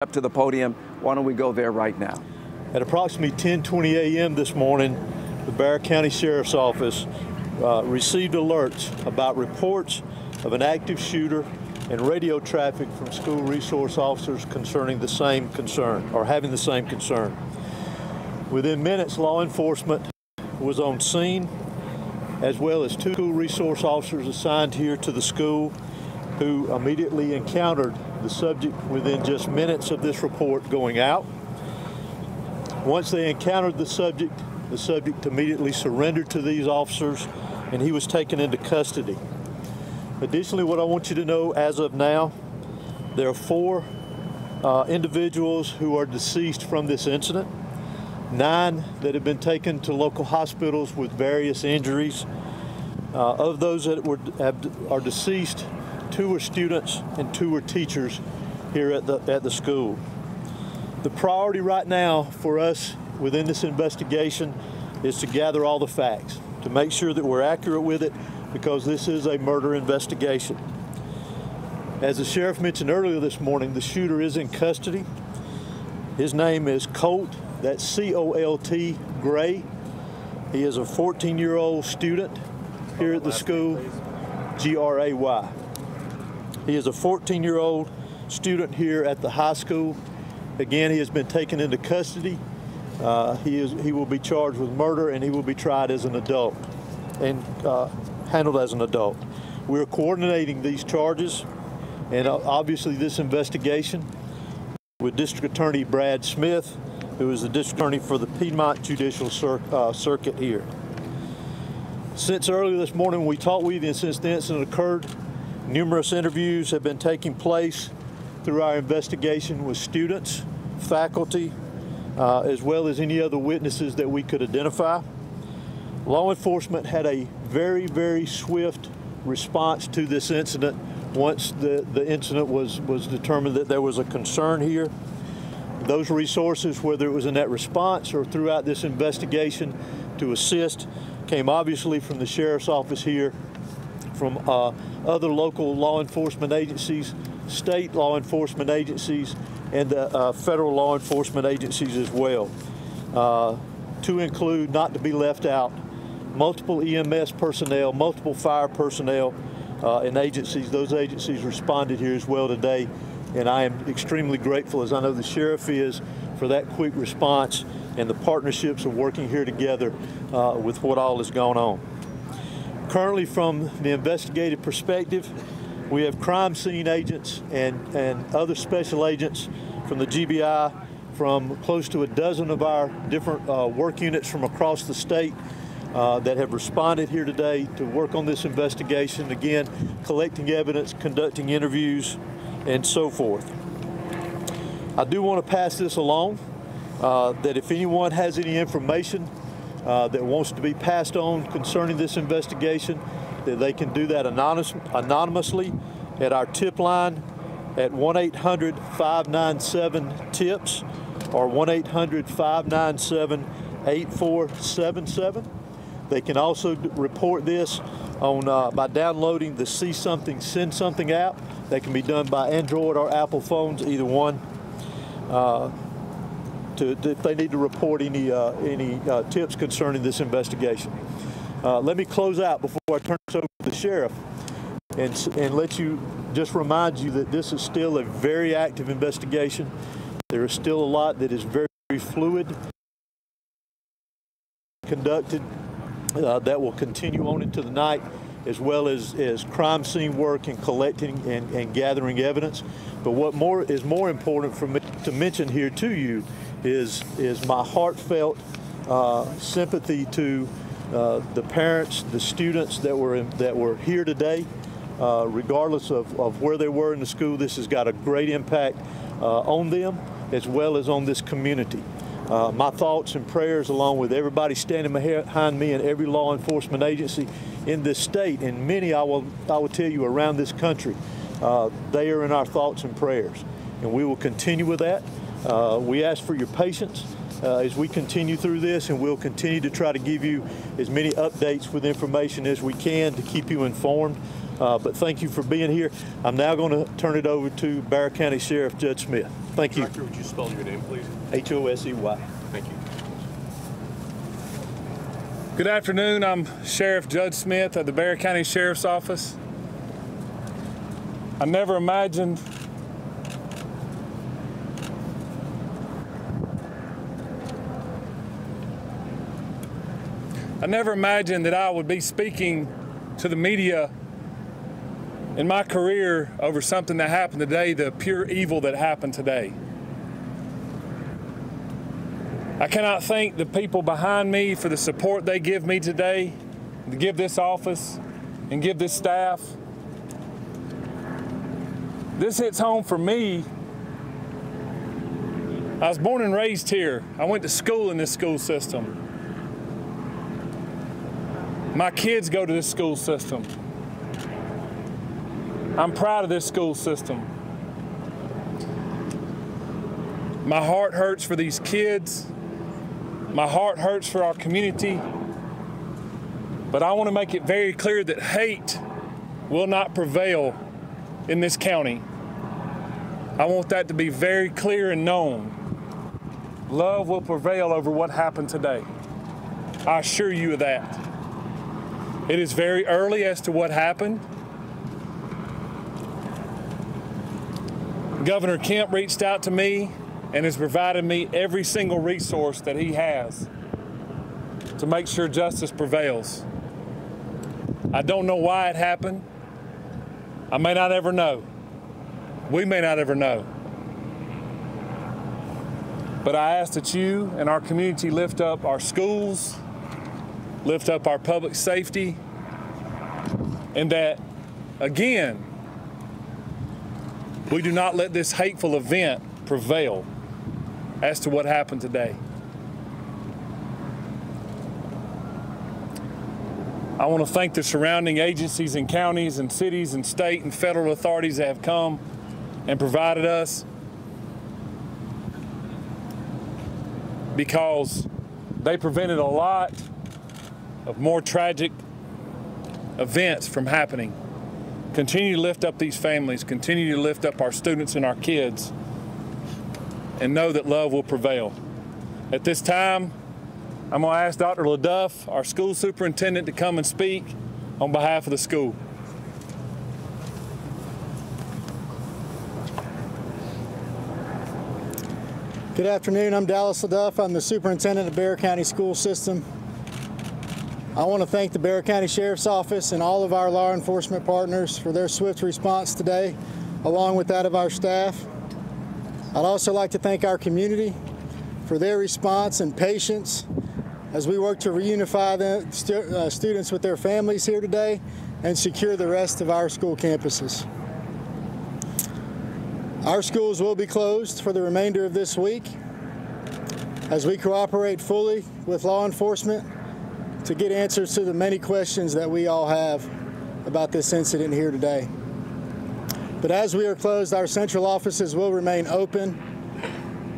Up to the podium. Why don't we go there right now? At approximately 10:20 a.m. this morning, the Bexar County Sheriff's Office received alerts about reports of an active shooter and radio traffic from school resource officers concerning the same concern, or having the same concern. Within minutes, law enforcement was on scene, as well as 2 school resource officers assigned here to the school who immediately encountered the subject within just minutes of this report going out. Once they encountered the subject immediately surrendered to these officers and he was taken into custody. Additionally, what I want you to know as of now, there are 4 individuals who are deceased from this incident, 9 that have been taken to local hospitals with various injuries. Of those that are deceased, 2 are students and 2 are teachers here at the school. The priority right now for us within this investigation is to gather all the facts, to make sure that we're accurate with it, because this is a murder investigation. As the sheriff mentioned earlier this morning, the shooter is in custody. His name is Colt, that's C-O-L-T, Gray. He is a 14-year-old student here at the school, G-R-A-Y. He is a 14-year-old student here at the high school. Again, he has been taken into custody. He will be charged with murder, and he will be tried as an adult and handled as an adult. We're coordinating these charges and obviously this investigation with District Attorney Brad Smith, who is the District Attorney for the Piedmont Judicial Circuit here. Since earlier this morning we talked with you, and since the incident occurred, numerous interviews have been taking place through our investigation with students, faculty, as well as any other witnesses that we could identify. Law enforcement had a very, very swift response to this incident once the incident was determined that there was a concern here. Those resources, whether it was in that response or throughout this investigation to assist, came obviously from the sheriff's office here, from other local law enforcement agencies, state law enforcement agencies, and federal law enforcement agencies as well. To include, not to be left out, multiple EMS personnel, multiple fire personnel, and agencies. Those agencies responded here as well today, and I am extremely grateful, as I know the sheriff is, for that quick response and the partnerships of working here together with what all has gone on. Currently, from the investigative perspective, we have crime scene agents and other special agents from the GBI, from close to a dozen of our different work units from across the state that have responded here today to work on this investigation, again, collecting evidence, conducting interviews, and so forth. I do want to pass this along, that if anyone has any information that wants to be passed on concerning this investigation, that they can do that anonymously at our tip line at 1-800-597-TIPS or 1-800-597-8477. They can also report this on by downloading the See Something, Send Something app. That can be done by Android or Apple phones, either one. If they need to report any tips concerning this investigation. Let me close out before I turn this over to the sheriff and let you just remind you that this is still a very active investigation. There is still a lot that is very, very fluid, conducted, that will continue on into the night, as well as crime scene work and collecting and gathering evidence. But what is more important for me to mention here to you is my heartfelt sympathy to the parents, the students that were here today. Regardless of where they were in the school, this has got a great impact on them as well as on this community. My thoughts and prayers, along with everybody standing behind me and every law enforcement agency in this state, and many I will tell you around this country, they are in our thoughts and prayers, and we will continue with that. We ask for your patience as we continue through this, and we'll continue to try to give you as many updates with information as we can to keep you informed. but thank you for being here. I'm now going to turn it over to Bexar County Sheriff Judge Smith. Thank you. Director, would you spell your name, please? H-O-S-E-Y. Thank you. Good afternoon. I'm Sheriff Judge Smith of the Bexar County Sheriff's Office. I never imagined that I would be speaking to the media in my career over something that happened today, the pure evil that happened today. I cannot thank the people behind me for the support they give me today, to give this office and give this staff. This hits home for me. I was born and raised here. I went to school in this school system. My kids go to this school system. I'm proud of this school system. My heart hurts for these kids. My heart hurts for our community. But I want to make it very clear that hate will not prevail in this county. I want that to be very clear and known. Love will prevail over what happened today. I assure you of that. It is very early as to what happened. Governor Kemp reached out to me and has provided me every single resource that he has to make sure justice prevails. I don't know why it happened. I may not ever know. We may not ever know. But I ask that you and our community lift up our schools, lift up our public safety, and that, again, we do not let this hateful event prevail as to what happened today. I want to thank the surrounding agencies and counties and cities and state and federal authorities that have come and provided us, because they prevented a lot of more tragic events from happening. Continue to lift up these families, continue to lift up our students and our kids, and know that love will prevail. At this time, I'm going to ask Dr. LaDuff, our school superintendent, to come and speak on behalf of the school. Good afternoon. I'm Dallas LaDuff. I'm the superintendent of Bexar County School System. I want to thank the Bexar County Sheriff's Office and all of our law enforcement partners for their swift response today, along with that of our staff. I'd also like to thank our community for their response and patience as we work to reunify the students with their families here today and secure the rest of our school campuses. Our schools will be closed for the remainder of this week as we cooperate fully with law enforcement to get answers to the many questions that we all have about this incident here today. But as we are closed, our central offices will remain open,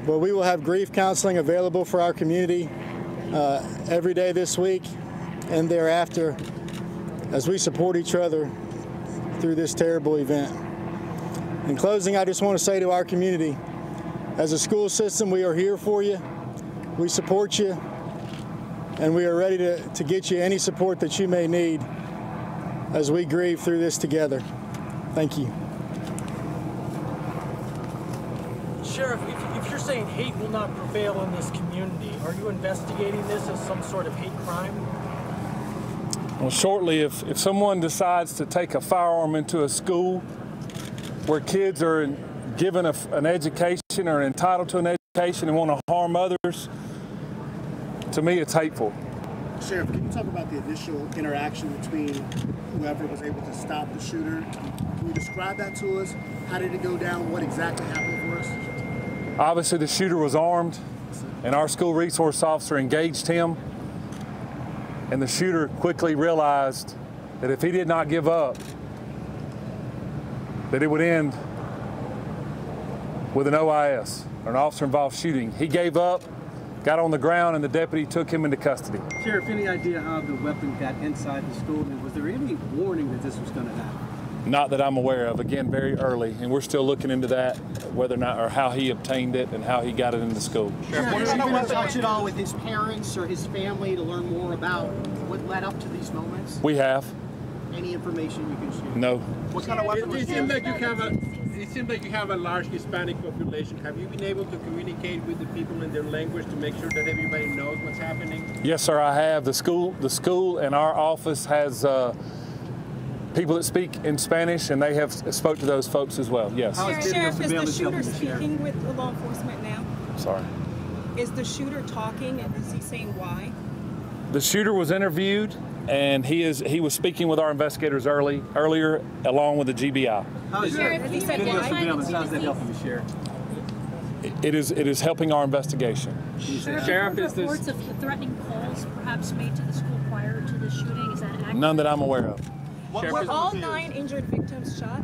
where we will have grief counseling available for our community every day this week and thereafter as we support each other through this terrible event. In closing, I just want to say to our community, as a school system, we are here for you, we support you, and we are ready to get you any support that you may need as we grieve through this together. Thank you. Sheriff, if you're saying hate will not prevail in this community, are you investigating this as some sort of hate crime? Well, shortly, if someone decides to take a firearm into a school where kids are given an education or entitled to an education and want to harm others, to me it's hateful. Sheriff, can you talk about the initial interaction between whoever was able to stop the shooter? Can you describe that to us? How did it go down? What exactly happened for us? Obviously, the shooter was armed, and our school resource officer engaged him. And the shooter quickly realized that if he did not give up, that it would end with an OIS, or an officer-involved shooting. He gave up, got on the ground, and the deputy took him into custody. Sheriff, any idea how the weapon got inside the school? And was there any warning that this was going to happen? Not that I'm aware of. Again, very early, and we're still looking into that, whether or not, or how he obtained it and how he got it into school. Has he been in touch at all with his parents or his family to learn more about what led up to these moments? We have. Any information you can share? No. What kind of weapon was It seems like you have a large Hispanic population. Have you been able to communicate with the people in their language to make sure that everybody knows what's happening? Yes, sir, I have. The school and our office has people that speak in Spanish, and they have spoke to those folks as well. Yes. Sheriff, is the shooter speaking with the law enforcement now? Sorry. Is the shooter talking, and is he saying why? The shooter was interviewed, and he was speaking with our investigators earlier, along with the GBI. Sheriff, he said why? How's that helping you, Sheriff? It is helping our investigation. Sheriff, is reports of threatening calls perhaps made to the school prior to the shooting? Is that accurate? None that I'm aware of. Were all 9 injured victims shot?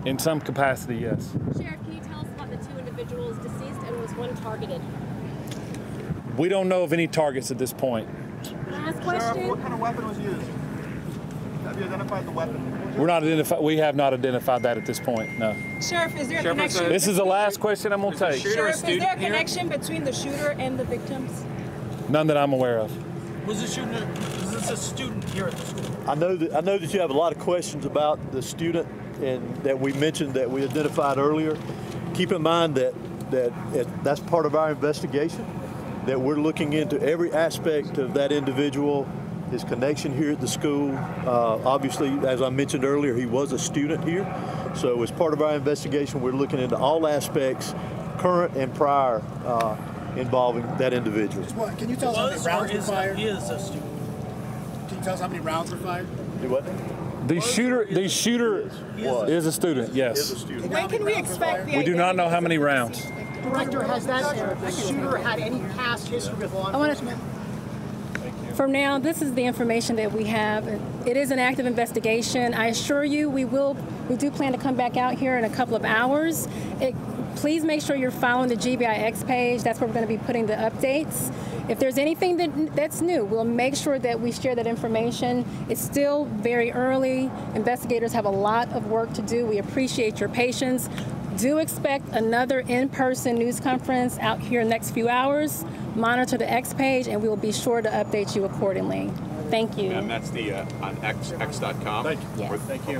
In some capacity, yes. Sheriff, can you tell us about the 2 individuals deceased and was one targeted? We don't know of any targets at this point. Last question. Sheriff, what kind of weapon was used? Have you identified the weapon? We have not identified that at this point. No. Sheriff, is there a connection? This is the last question I'm going to take. Sheriff, is there a connection between the shooter and the victims? None that I'm aware of. Was this a student here at the school? I know that you have a lot of questions about the student and that we mentioned that we identified earlier. Keep in mind that that's part of our investigation, that we're looking into every aspect of that individual, his connection here at the school. Obviously, as I mentioned earlier, he was a student here. So as part of our investigation, we're looking into all aspects, current and prior, involving that individual. Can you tell us how many rounds were fired? Is a student. Can you tell us how many rounds were fired? Do what? The shooter is a student, yes. Is a student. When can we expect the We do not know how many rounds. Director, has the shooter had any past history with law enforcement? For now, this is the information that we have. It is an active investigation. I assure you we do plan to come back out here in a couple of hours. Please make sure you're following the GBI page. That's where we're going to be putting the updates. If there's anything that's new, we'll make sure that we share that information. It's still very early. Investigators have a lot of work to do. We appreciate your patience. Do expect another in-person news conference out here in the next few hours. Monitor the X page, and we will be sure to update you accordingly. Thank you. And that's the on x.com. Thank you. Yes. Thank you.